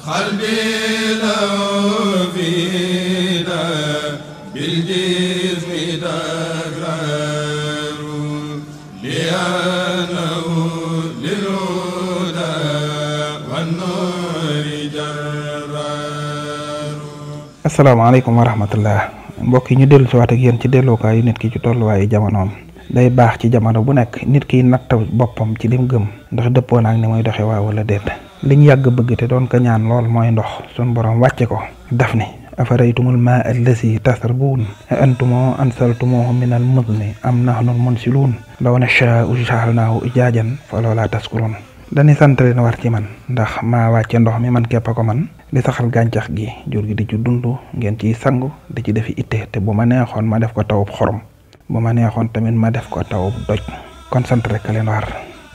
قلبي لو فينا بالجسم تكرار لأنه للهدى والنور جرار. asalaamaaleykum wa rahmatullah mbokk yi ñu dellu si waat ak yéen ci dellukaayu nit ki ci tolluwaayu jamonoom. day baax ci jamono bu nekk nit ki natt boppam ci lim gëm ndax dëppoo naag ni muy doxe waa wala déet. liñ yàgg bëgg te doon ko ñaan lool mooy ndox sun borom wàcce ko daf ni afaraytumul maa allasi tasrabuun a antumoo ansaltumoo minal muzni am nahnul munsiluun law nashaa'u ja'alnaahu ijaajan fa lawlaa tashkuruun. dañuy sant leen war ci man ndax maa wàcce ndox mi man képp ko man di saxal gàncax gi jur gi di ci dund ngeen ciy sangu di ci defi itte te bu ma neexoon ma def ko tawub xorom bu ma neexoon tamit ma def ko tawub doj kon sant rek leen war.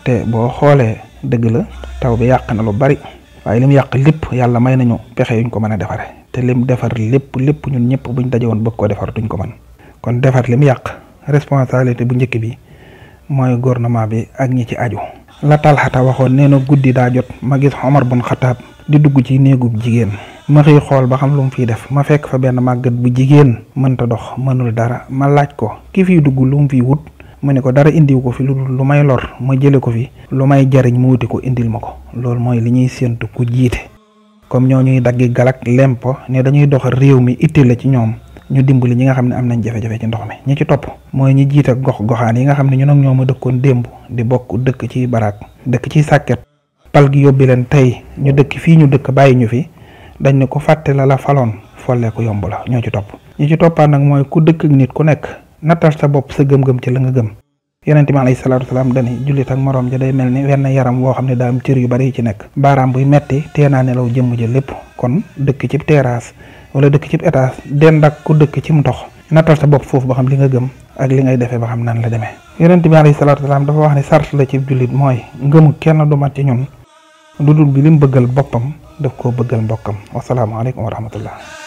te boo xoolee dëgg la taw bi yàq na lu bari waaye lim yàq lépp yàlla may nañu pexe yuñ ko mën a defare te lim defar lépp ñun ñëpp buñ daje woon bëgg ko defar duñ ko mën. kon defar lim yàq responsabilité bu njëkk bi mooy gouvernement bi ak ñi ci aju. la Talxata waxoon nee na guddi daa jot ma gis Omar bun Xataab di dugg ci néegub jigéen ma xëy xool ba xam lu mu fiy def ma fekk fa benn màggat bu jigéen mënta dox mënul dara ma laaj ko ki fiy dugg lu mu fiy wut mu ne ko dara indiw ko fi lu may lor ma jële ko fi lu may jariñ mu wuti ko indil ma ko. loolu mooy li ñuy séentu ku jiite comme ñoo ñuy daggi galak lempo ne dañuy doxal réew mi itte la ci ñoom ñu dimbali ñi nga xam ne am nañ jafe-jafe ci ndox mi. ñi ci topp mooy ñi jiite gox-goxaan yi nga xam ne ñun ak ñoom a dëkkoon démb di bokk dëkk ci baraak dëkk ci sàkket pal gi yóbbi leen tey ñu dëkk fii ñu dëkk bàyyi ñu fi dañ ne ko fàtte la faloon folle ko yomb la. ñoo ci topp ñi ci toppaat nag mooy ku dëkk ak nit ku nekk nattal sa bopp sa gëm-gëm ci la nga gëm. yonent bi alayhi salaatu wasalaam dani jullit ak moroom ja day mel ni wenn yaram woo xam ne daa am cër yu bari yi ci nekk. baaraam buy metti tee naa nelaw jëmm ja lépp. kon dëkk cib terrasse wala dëkk cib étage dend ak ku dëkk cim ndox nattal sa bopp foofu ba xam li nga gëm ak li ngay defee ba xam nan la demee. yonent bi alayhi salaatu wasalaam dafa wax ne sart la ci jullit mooy ngëmu kenn du mat ci ñun lu dul bi lim bëggal boppam daf koo bëggal mbokkam. wasalaamaaleykum wa rahmatullah.